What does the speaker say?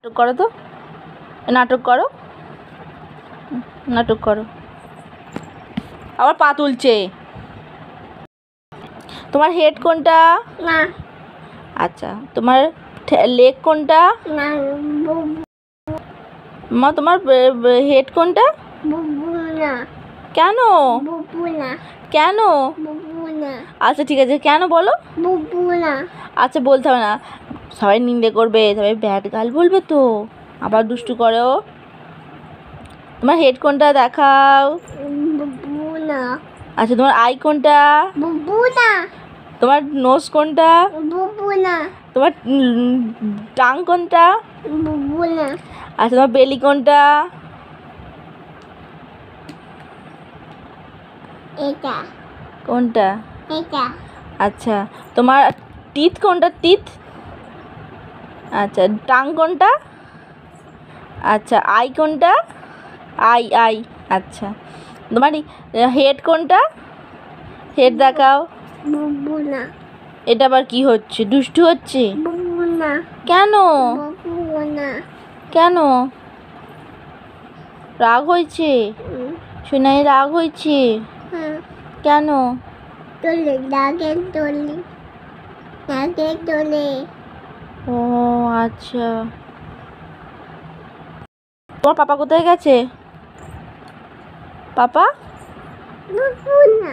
নাটক করো তো, নাটক করো, নাটক করো। আবার পা তুলছে। তোমার হেড কোনটা? না। আচ্ছা, তোমার লেগ কোনটা? না। মা তোমার হেড কোনটা? বুবু না। কেন? বুবু না। কেন? বুবু না। আচ্ছা ঠিক আছে, কেন বলো? বুবু না। আচ্ছা বলতে হবে না, সবাই নিন্দে করবে, সবাই ব্যাড গাল বলবে তো, আবার দুষ্টু করো। তোমার হেড কোনটা দেখাও। বুবু না। আচ্ছা তোমার আই কোনটা? বুবু না। তোমার নোজ কোনটা? বুবু না। তোমার টাং কোনটা? বুবু না। আচ্ছা তোমার বেলি কোনটা? এটা। কোনটা? এটা। আচ্ছা তোমার টিথ কোনটা? টিথ। আচ্ছা টাং কোনটা? আচ্ছা আই কোনটা? I I. আচ্ছা তোমার হেড কোনটা? হেড দেখাও। বুবু না। এটা আবার কি হচ্ছে? দুষ্টু হচ্ছে বুবু না। কেন? বুবু না। কেন রাগ হয়েছে? সোনাই রাগ হয়েছে হ্যাঁ। কেন? তোলে দাগে তোলে। দাগে তোলে। ও আচ্ছা, তোমার পাপা কোথায় গেছে? পাপা বুবু না।